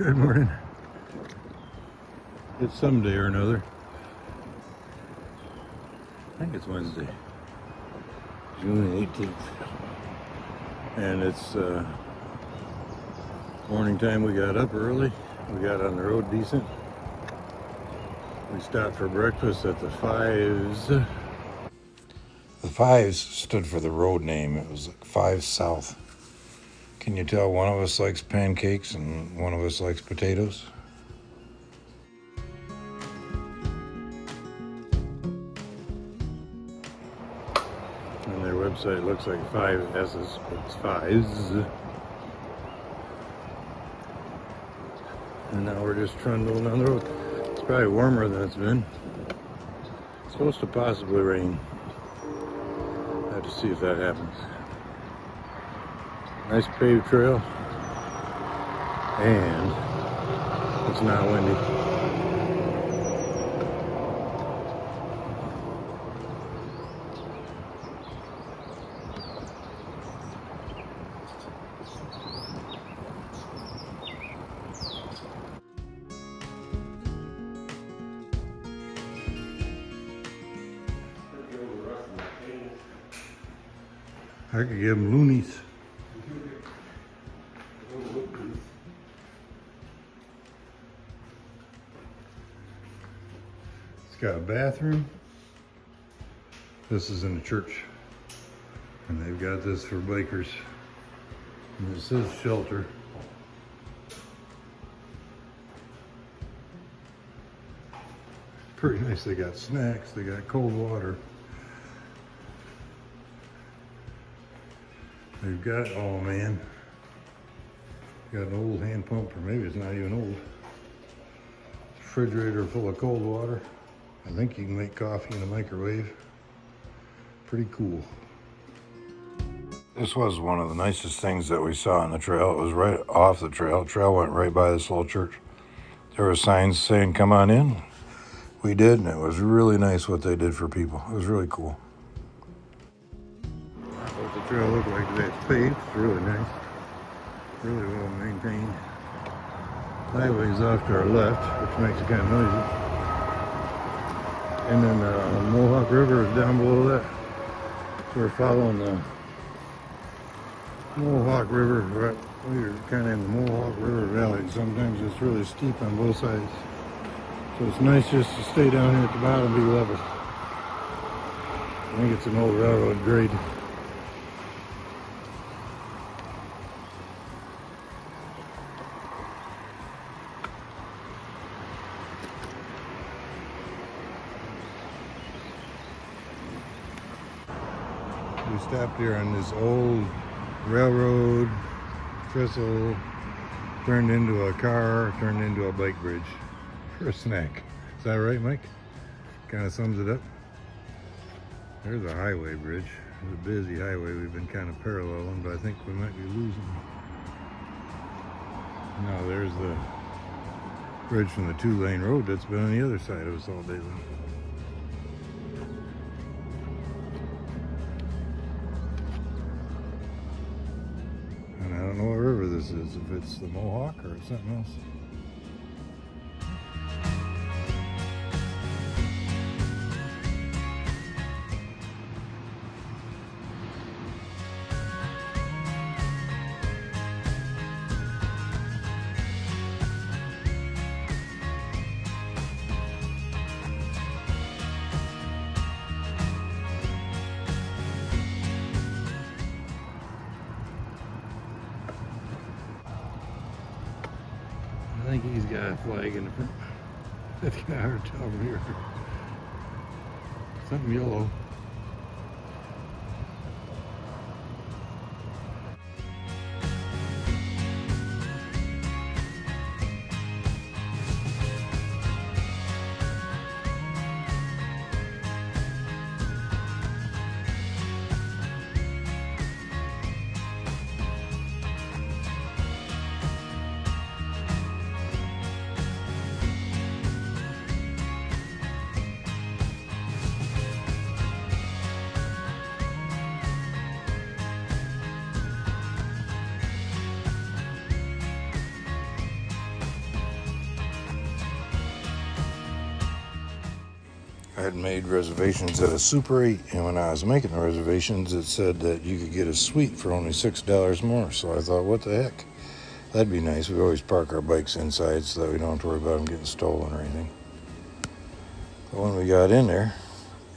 Good morning. It's some day or another. I think it's Wednesday, June 18th. And it's morning time. We got up early. We got on the road decent. We stopped for breakfast at the Fives. The Fives stood for the road name. It was like 5 South. Can you tell one of us likes pancakes and one of us likes potatoes? And their website looks like 5 S's, but it's Fives. And now we're just trundling on the road. It's probably warmer than it's been. It's supposed to possibly rain. I have to see if that happens. Nice paved trail. And it's not windy. I could give them loonies. It's got a bathroom. This is in the church. And they've got this for bikers. And this is shelter. Pretty nice. They got snacks. They got cold water. They've got, oh man, got an old hand pump, or maybe it's not even old. Refrigerator full of cold water. I think you can make coffee in a microwave. Pretty cool. This was one of the nicest things that we saw on the trail. It was right off the trail. The trail went right by this little church. There were signs saying, come on in. We did, and it was really nice what they did for people. It was really cool. What the trail looked like today. It's paved. It's really nice. Really well maintained. Highway's off to our left, which makes it kind of noisy. And then the Mohawk River is down below that. So we're following the Mohawk River. We're kind of in the Mohawk River Valley. Sometimes it's really steep on both sides. So it's nice just to stay down here at the bottom and be level. I think it's an old railroad grade. We stopped here on this old railroad trestle, turned into a car, turned into a bike bridge for a snack. Is that right, Mike? Kind of sums it up. There's a highway bridge. It's a busy highway. We've been kind of paralleling, but I think we might be losing. Now there's the bridge from the 2-lane road that's been on the other side of us all day long. And I don't know what river this is, if it's the Mohawk or it's something else. I think he's got a flag in the front. That's kind of hard to tell from here. Something yellow. I had made reservations at a Super 8, and when I was making the reservations, it said that you could get a suite for only $6 more. So I thought, what the heck? That'd be nice. We always park our bikes inside so that we don't have to worry about them getting stolen or anything. But when we got in there,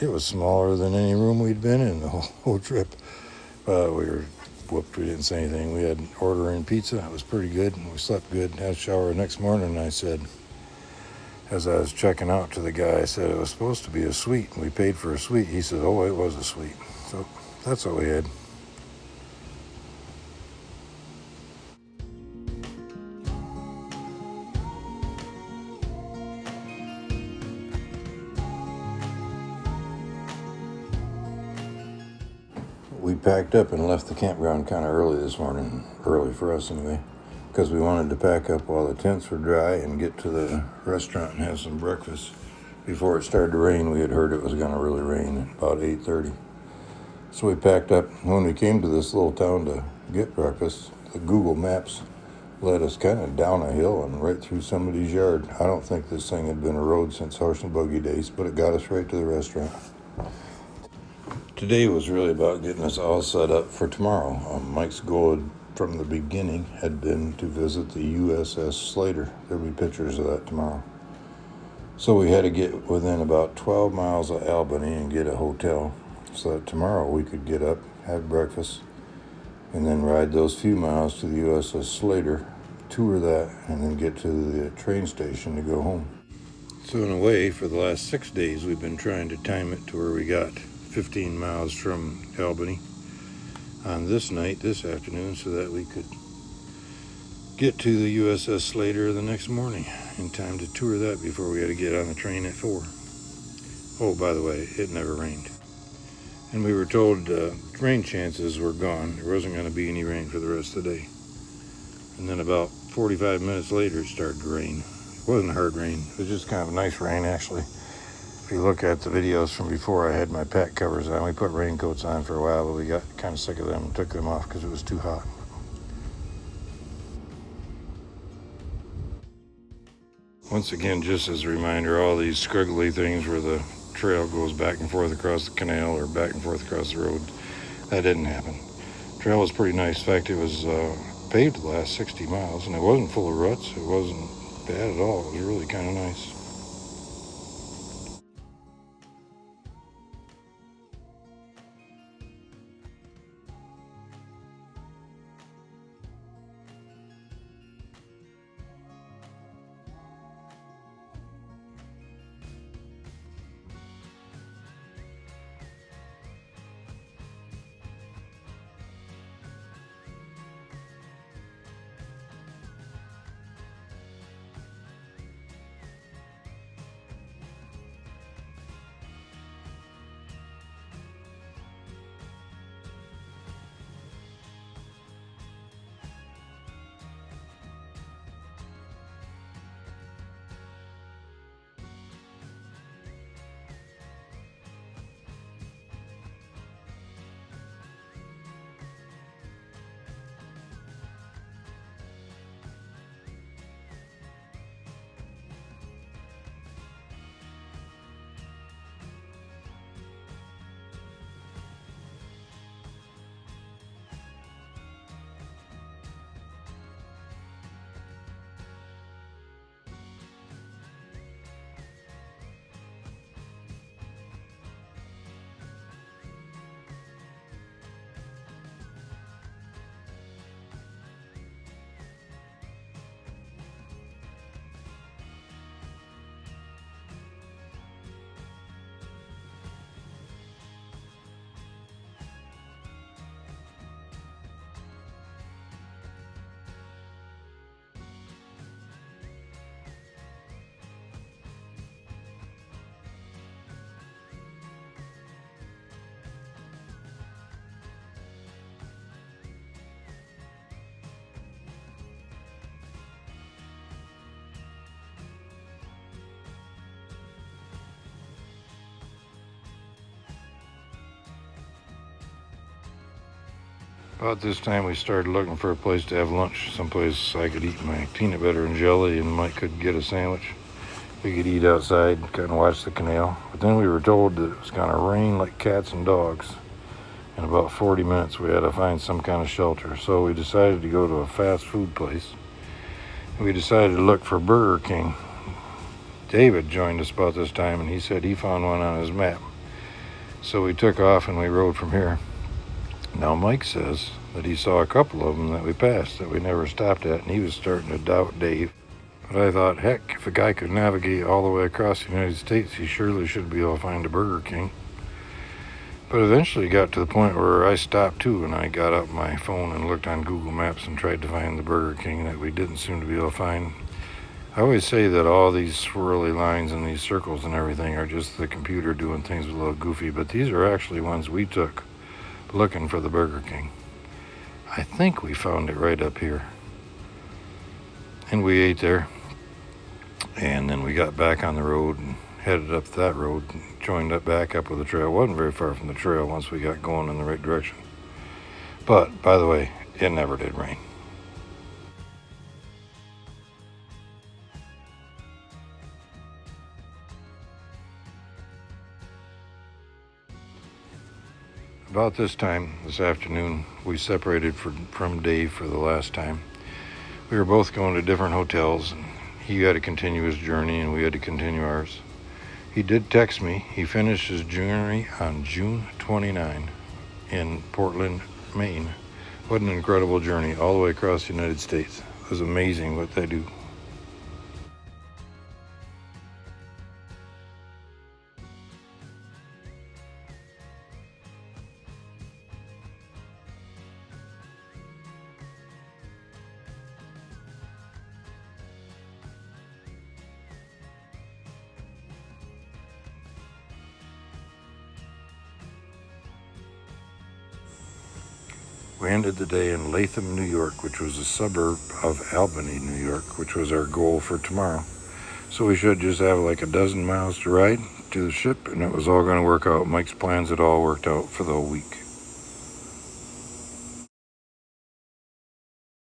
it was smaller than any room we'd been in the whole trip. We were whooped. We didn't say anything. We had ordering pizza. It was pretty good. We slept good. Had a shower the next morning, and I said, as I was checking out to the guy, I said it was supposed to be a suite. We paid for a suite. He said, oh, it was a suite. So that's what we had. We packed up and left the campground kind of early this morning. Early for us anyway. Because we wanted to pack up while the tents were dry and get to the restaurant and have some breakfast. Before it started to rain, we had heard it was going to really rain at about 8:30. So we packed up. When we came to this little town to get breakfast, the Google Maps led us kind of down a hill and right through somebody's yard. I don't think this thing had been a road since horse and buggy days, but it got us right to the restaurant. Today was really about getting us all set up for tomorrow. Mike's goal from the beginning had been to visit the USS Slater. There'll be pictures of that tomorrow. So we had to get within about 12 miles of Albany and get a hotel so that tomorrow we could get up, have breakfast, and then ride those few miles to the USS Slater, tour that, and then get to the train station to go home. So in a way, for the last 6 days, we've been trying to time it to where we got 15 miles from Albany on this night, this afternoon, so that we could get to the USS Slater the next morning in time to tour that before we had to get on the train at 4. Oh, by the way, it never rained. And we were told rain chances were gone. There wasn't going to be any rain for the rest of the day. And then about 45 minutes later, it started to rain. It wasn't hard rain. It was just kind of a nice rain, actually. If you look at the videos from before, I had my pack covers on. We put raincoats on for a while, but we got kind of sick of them and took them off because it was too hot. Once again, just as a reminder, all these squiggly things where the trail goes back and forth across the canal or back and forth across the road, that didn't happen. The trail was pretty nice. In fact, it was paved the last 60 miles, and it wasn't full of ruts. It wasn't bad at all. It was really kind of nice. About this time, we started looking for a place to have lunch, someplace I could eat my peanut butter and jelly and Mike could get a sandwich. We could eat outside, kind of watch the canal. But then we were told that it was going to rain like cats and dogs. In about 40 minutes, we had to find some kind of shelter. So we decided to go to a fast food place. We decided to look for Burger King. David joined us about this time, and he said he found one on his map. So we took off and we rode from here. Now Mike says that he saw a couple of them that we passed that we never stopped at, and he was starting to doubt Dave. But I thought, heck, if a guy could navigate all the way across the United States, he surely should be able to find a Burger King. But eventually got to the point where I stopped too, and I got up my phone and looked on Google Maps and tried to find the Burger King that we didn't seem to be able to find. I always say that all these swirly lines and these circles and everything are just the computer doing things a little goofy, but these are actually ones we took looking for the Burger King. I think we found it right up here. And we ate there. And then we got back on the road and headed up that road and joined up back up with the trail. It wasn't very far from the trail once we got going in the right direction. But, by the way, it never did rain. About this time this afternoon, we separated from Dave for the last time. We were both going to different hotels, and he had to continue his journey and we had to continue ours. He did text me. He finished his journey on June 29 in Portland, Maine. What an incredible journey all the way across the United States. It was amazing what they do. We ended the day in Latham, New York, which was a suburb of Albany, New York, which was our goal for tomorrow. So we should just have like a dozen miles to ride to the ship, and it was all going to work out. Mike's plans had all worked out for the whole week.